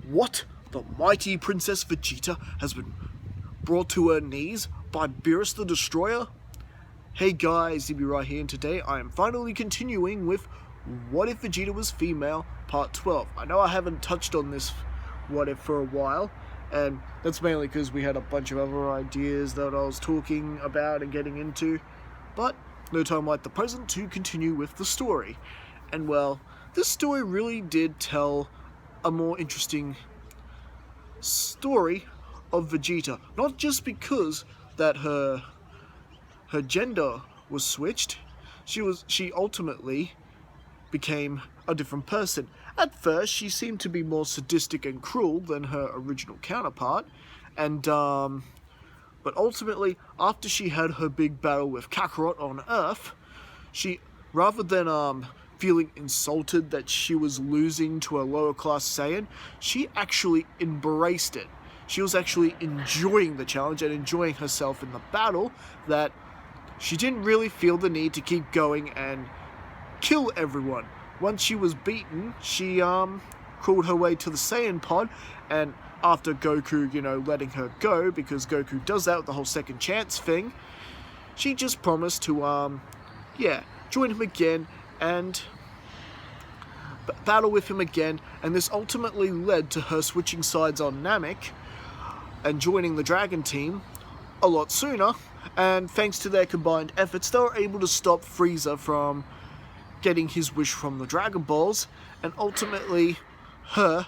What? The mighty Princess Vegeta has been brought to her knees by Beerus the Destroyer? Hey guys, DB right here, and today I am finally continuing with What If Vegeta Was Female, Part 12. I know I haven't touched on this What If for a while, and that's mainly because we had a bunch of other ideas that I was talking about and getting into, but no time like the present to continue with the story. And well, this story really did tell a more interesting story of Vegeta, not just because that her gender was switched. She ultimately became a different person. At first, she seemed to be more sadistic and cruel than her original counterpart, and but ultimately, after she had her big battle with Kakarot on Earth, she, rather than feeling insulted that she was losing to a lower class Saiyan, she actually embraced it. She was actually enjoying the challenge and enjoying herself in the battle, that she didn't really feel the need to keep going and kill everyone. Once she was beaten, she crawled her way to the Saiyan pod, and after Goku, letting her go, because Goku does that with the whole second chance thing, she just promised to, join him again and battle with him again, and this ultimately led to her switching sides on Namek and joining the Dragon Team a lot sooner, and thanks to their combined efforts, they were able to stop Frieza from getting his wish from the Dragon Balls, and ultimately her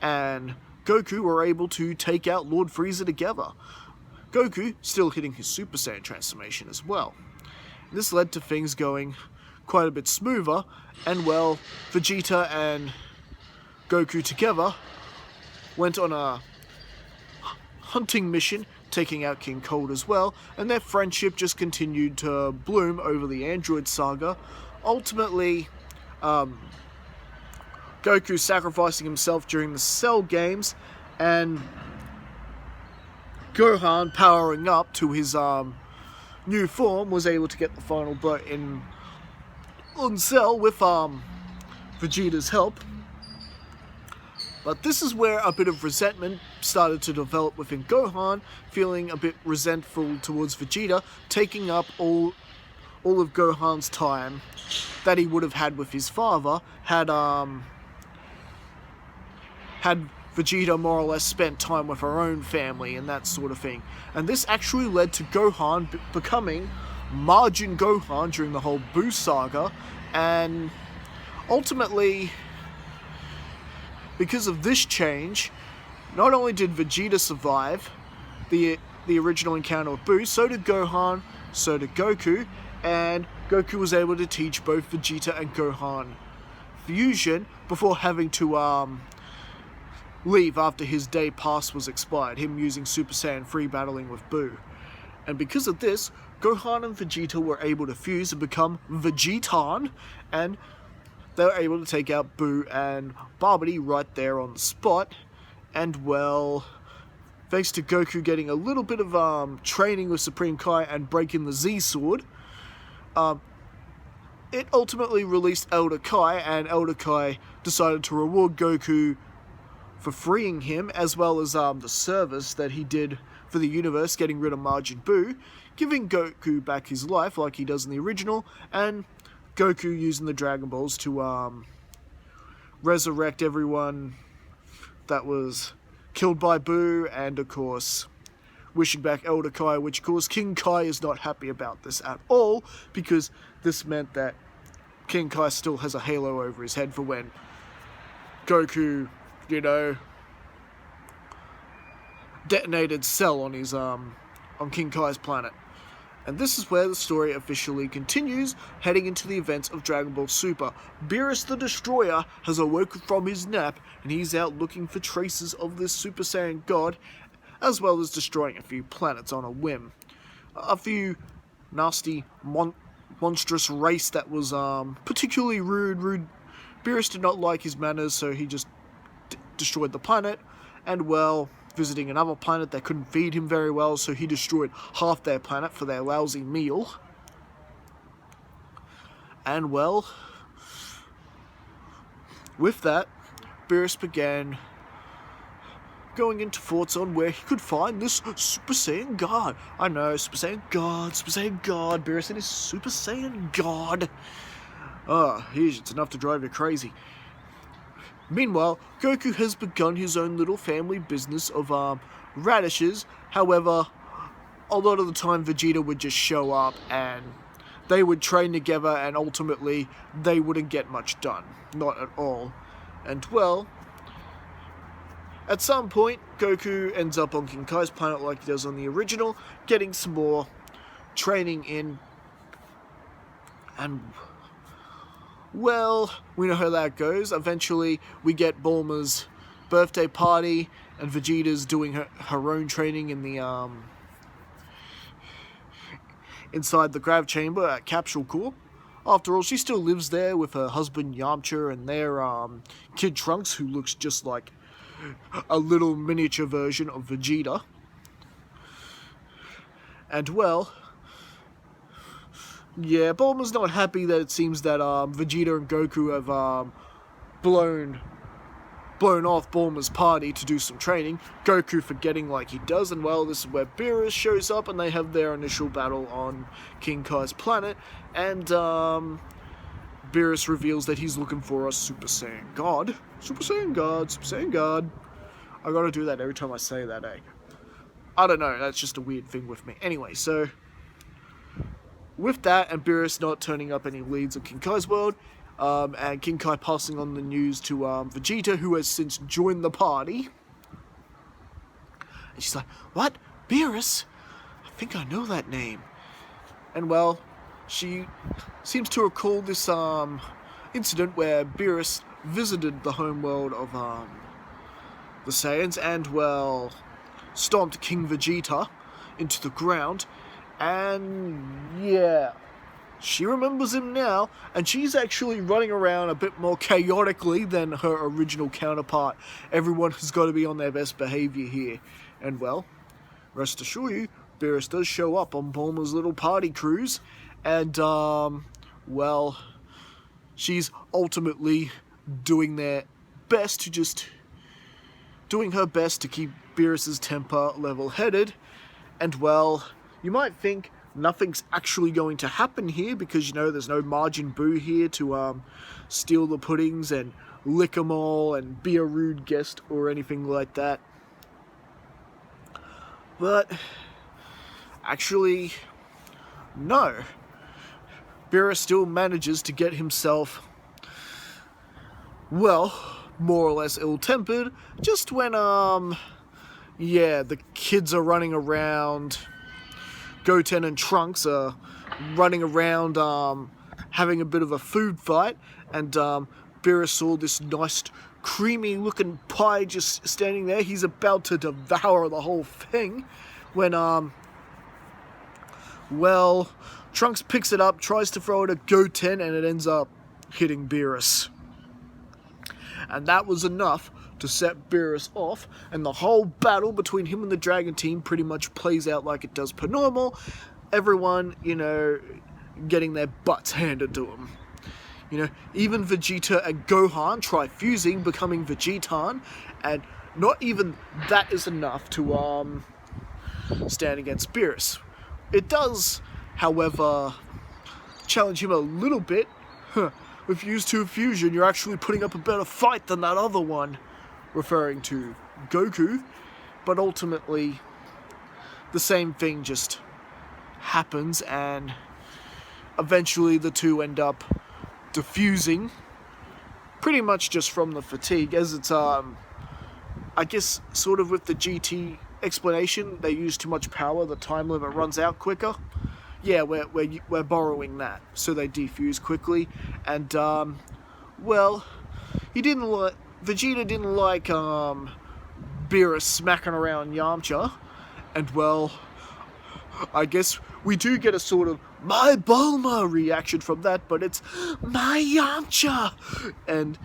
and Goku were able to take out Lord Frieza together. Goku still hitting his Super Saiyan transformation as well. This led to things going quite a bit smoother, and well, Vegeta and Goku together went on a hunting mission, taking out King Cold as well, and their friendship just continued to bloom over the Android saga. Ultimately, Goku sacrificing himself during the Cell games, and Gohan powering up to his new form was able to get the final blow on Cell with Vegeta's help. But this is where a bit of resentment started to develop within Gohan, feeling a bit resentful towards Vegeta, taking up all of Gohan's time that he would have had with his father had Vegeta more or less spent time with her own family and that sort of thing. And this actually led to Gohan becoming Majin Gohan during the whole Buu saga, and ultimately, because of this change, not only did Vegeta survive the original encounter with Buu, so did Gohan, so did Goku, and Goku was able to teach both Vegeta and Gohan fusion before having to leave after his day pass was expired, him using Super Saiyan 3 battling with Buu. And because of this, Gohan and Vegeta were able to fuse and become Vegetan, and they were able to take out Buu and Bardock right there on the spot. And well, thanks to Goku getting a little bit of training with Supreme Kai and breaking the Z Sword, it ultimately released Elder Kai, and Elder Kai decided to reward Goku for freeing him, as well as the service that he did for the universe, getting rid of Majin Buu, giving Goku back his life like he does in the original, and Goku using the Dragon Balls to resurrect everyone that was killed by Buu, and of course wishing back Elder Kai, which of course King Kai is not happy about this at all, because this meant that King Kai still has a halo over his head for when Goku, detonated Cell on his on King Kai's planet. And this is where the story officially continues, heading into the events of Dragon Ball Super. Beerus the Destroyer has awoken from his nap, and he's out looking for traces of this Super Saiyan God, as well as destroying a few planets on a whim. A few nasty, monstrous race that was particularly rude. Beerus did not like his manners, so he just destroyed the planet, and well, visiting another planet that couldn't feed him very well, so he destroyed half their planet for their lousy meal. And well, with that, Beerus began going into thoughts on where he could find this Super Saiyan God. I know, Super Saiyan God, Beerus and his Super Saiyan God. It's enough to drive you crazy. Meanwhile, Goku has begun his own little family business of radishes. However, a lot of the time Vegeta would just show up and they would train together, and ultimately they wouldn't get much done. Not at all. And well, at some point, Goku ends up on King Kai's planet like he does on the original, getting some more training in. And well, we know how that goes. Eventually, we get Bulma's birthday party, and Vegeta's doing her own training in the inside the grav chamber at Capsule Corp. After all, she still lives there with her husband Yamcha and their kid Trunks, who looks just like a little miniature version of Vegeta. And well, yeah, Bulma's not happy that it seems that Vegeta and Goku have blown off Bulma's party to do some training, Goku forgetting like he does, and well, this is where Beerus shows up and they have their initial battle on King Kai's planet, and Beerus reveals that he's looking for a Super Saiyan God. Super Saiyan God, Super Saiyan God. I gotta do that every time I say that, eh? I don't know, that's just a weird thing with me. Anyway, so with that, and Beerus not turning up any leads of King Kai's world, and King Kai passing on the news to Vegeta, who has since joined the party. And she's like, "What? Beerus? I think I know that name." And well, she seems to recall this incident where Beerus visited the homeworld of the Saiyans and, well, stomped King Vegeta into the ground. And yeah, she remembers him now, and she's actually running around a bit more chaotically than her original counterpart. Everyone has got to be on their best behavior here. And well, rest assured you, Beerus does show up on Bulma's little party cruise, and well, she's ultimately doing her best to keep Beerus's temper level-headed. And well, you might think nothing's actually going to happen here because, you know, there's no Majin Buu here to steal the puddings and lick them all and be a rude guest or anything like that. But actually, no. Beerus still manages to get himself, well, more or less ill-tempered just when, yeah, the kids are running around. Goten and Trunks are running around having a bit of a food fight, and Beerus saw this nice creamy looking pie just standing there. He's about to devour the whole thing when well, Trunks picks it up, tries to throw it at Goten, and it ends up hitting Beerus. And that was enough to set Beerus off, and the whole battle between him and the Dragon Team pretty much plays out like it does per normal. Everyone, you know, getting their butts handed to them. You know, even Vegeta and Gohan try fusing, becoming Vegetan, and not even that is enough to stand against Beerus. It does, however, challenge him a little bit. If you use 2 fusion, you're actually putting up a better fight than that other one, referring to Goku. But ultimately, the same thing just happens, and eventually the two end up diffusing, pretty much just from the fatigue, as it's, I guess, sort of with the GT explanation, they use too much power, the time limit runs out quicker. Yeah, we're borrowing that, so they defuse quickly, and, well, Vegeta didn't like, Beerus smacking around Yamcha, and, well, I guess we do get a sort of "my Bulma" reaction from that, but it's "my Yamcha," and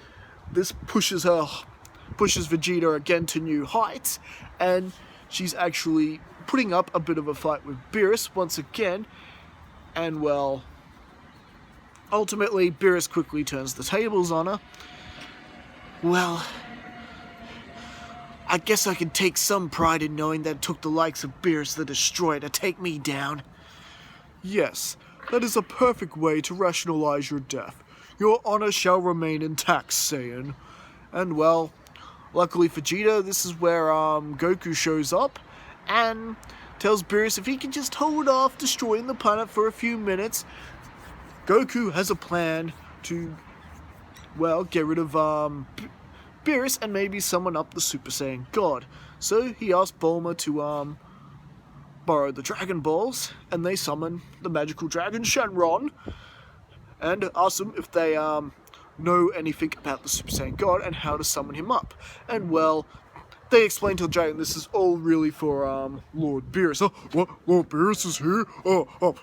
this pushes Vegeta again to new heights, and she's actually putting up a bit of a fight with Beerus once again, and well, ultimately Beerus quickly turns the tables on her. Well, I guess I can take some pride in knowing that it took the likes of Beerus the Destroyer to take me down. Yes, that is a perfect way to rationalize your death. Your honor shall remain intact, Saiyan. And well, luckily for Vegeta, this is where Goku shows up and tells Beerus if he can just hold off destroying the planet for a few minutes, Goku has a plan to, well, get rid of Beerus and maybe summon up the Super Saiyan God. So he asks Bulma to borrow the Dragon Balls, and they summon the magical dragon Shenron, and ask them if they know anything about the Super Saiyan God and how to summon him up. And well, they explain to the dragon this is all really for Lord Beerus. Oh, what? Lord Beerus is here? Oh,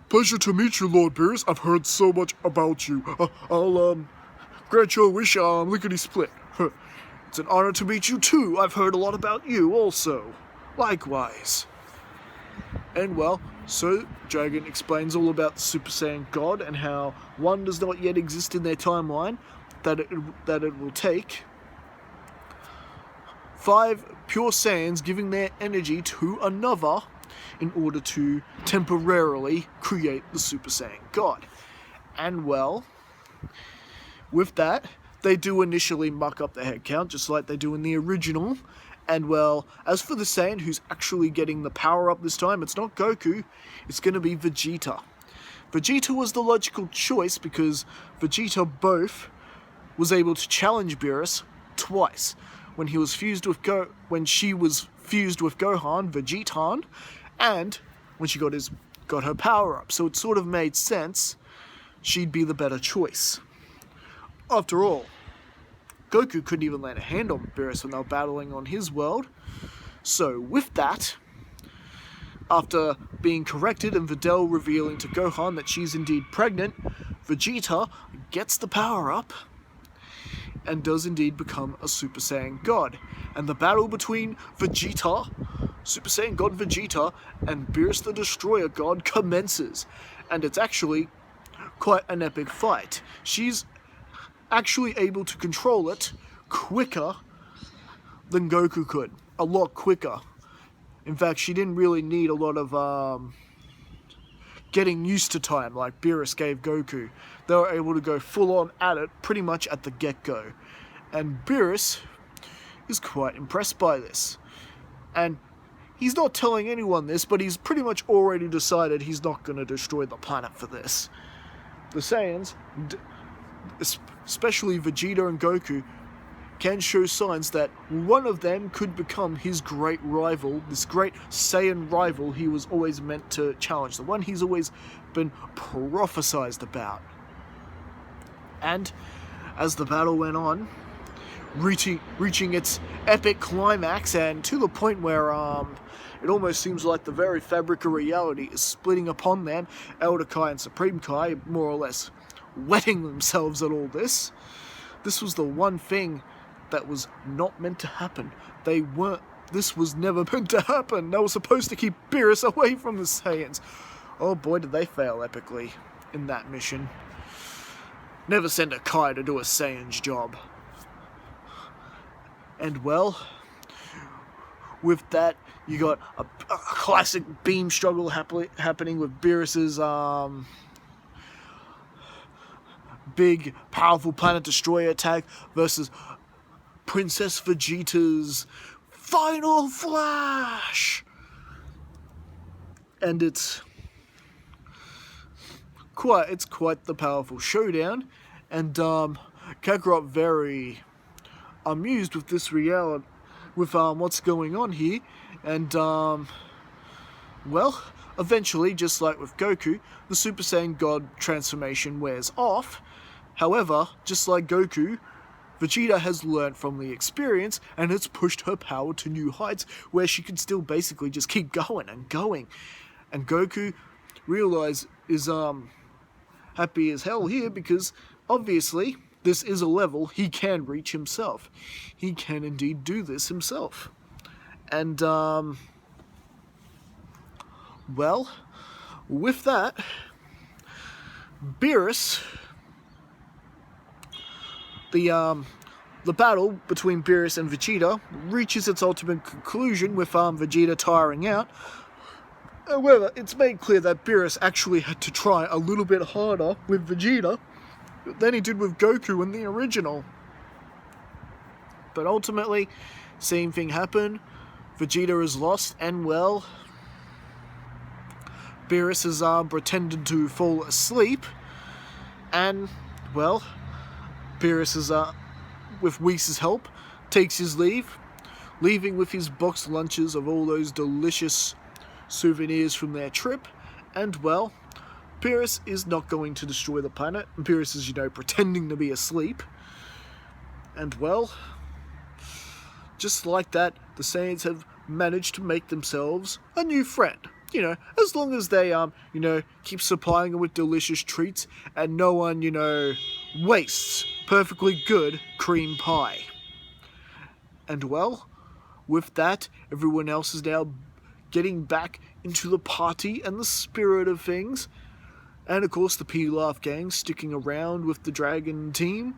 pleasure to meet you, Lord Beerus. I've heard so much about you. I'll grant your wish, lickety split. It's an honor to meet you too. I've heard a lot about you also. Likewise. And well, so Dragon explains all about the Super Saiyan God and how one does not yet exist in their timeline, that it will take 5 pure Saiyans giving their energy to another in order to temporarily create the Super Saiyan God. And well, with that, they do initially muck up the head count, just like they do in the original. And well, as for the Saiyan who's actually getting the power up this time, it's not Goku, it's going to be Vegeta. Vegeta was the logical choice because Vegeta both was able to challenge Beerus twice. When she was fused with Gohan, Vegetan, and when she got her power up. So it sort of made sense she'd be the better choice. After all, Goku couldn't even lay a hand on Beerus when they were battling on his world. So with that, after being corrected and Videl revealing to Gohan that she's indeed pregnant, Vegeta gets the power up and does indeed become a Super Saiyan God. And the battle between Vegeta, Super Saiyan God Vegeta, and Beerus the Destroyer God commences. And it's actually quite an epic fight. She's actually able to control it quicker than Goku could. A lot quicker. In fact, she didn't really need a lot of getting used to time like Beerus gave Goku. They were able to go full on at it pretty much at the get-go. And Beerus is quite impressed by this. And he's not telling anyone this, but he's pretty much already decided he's not going to destroy the planet for this. The Saiyans, especially Vegeta and Goku, can show signs that one of them could become his great rival, this great Saiyan rival he was always meant to challenge, the one he's always been prophesized about. And as the battle went on, reaching its epic climax, and to the point where it almost seems like the very fabric of reality is splitting upon them, Elder Kai and Supreme Kai more or less wetting themselves at all this. This was the one thing that was not meant to happen. This was never meant to happen. They were supposed to keep Beerus away from the Saiyans. Oh boy, did they fail epically in that mission. Never send a Kai to do a Saiyan's job. And well, with that, you got a classic beam struggle happening with Beerus's big, powerful Planet Destroyer attack versus Princess Vegeta's Final Flash! And it's quite the powerful showdown, and Kakarot very amused with this reality, with what's going on here, and well, eventually, just like with Goku, the Super Saiyan God transformation wears off. However, just like Goku, Vegeta has learnt from the experience and has pushed her power to new heights where she can still basically just keep going and going. And Goku is happy as hell here because obviously this is a level he can reach himself. He can indeed do this himself. And well, with that, Beerus, the battle between Beerus and Vegeta reaches its ultimate conclusion with Vegeta tiring out. However, it's made clear that Beerus actually had to try a little bit harder with Vegeta than he did with Goku in the original. But ultimately, same thing happened. Vegeta is lost, and well, Beerus has pretended to fall asleep, and well, Beerus is with Whis' help, takes his leave, leaving with his boxed lunches of all those delicious souvenirs from their trip, and well, Beerus is not going to destroy the planet. Beerus is, pretending to be asleep, and well, just like that, the Saiyans have managed to make themselves a new friend. As long as they, keep supplying them with delicious treats and no one, wastes perfectly good cream pie. And well, with that, everyone else is now getting back into the party and the spirit of things. And of course, the Pilaf gang sticking around with the Dragon team.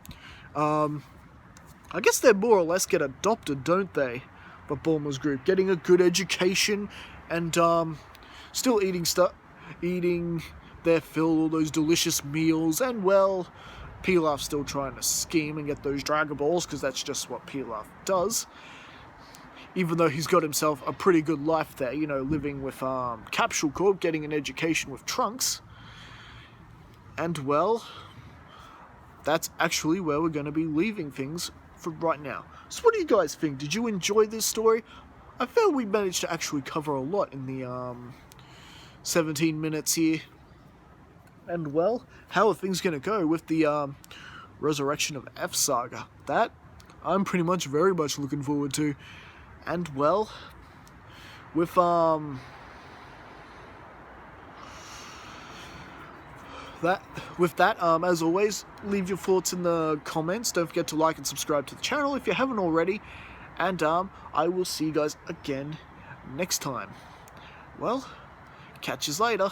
I guess they more or less get adopted, don't they? But Bulma's group, getting a good education and, still eating their fill, all those delicious meals, and well, Pilaf's still trying to scheme and get those DragonBalls, because that's just what Pilaf does. Even though he's got himself a pretty good life there, living with Capsule Corp, getting an education with Trunks. And well, that's actually where we're going to be leaving things for right now. So what do you guys think? Did you enjoy this story? I felt we managed to actually cover a lot in the 17 minutes here. And well, how are things going to go with the resurrection of F Saga? That I'm pretty much very much looking forward to. And well, with that, as always, leave your thoughts in the comments. Don't forget to like and subscribe to the channel if you haven't already. And I will see you guys again next time. Well, catch you later.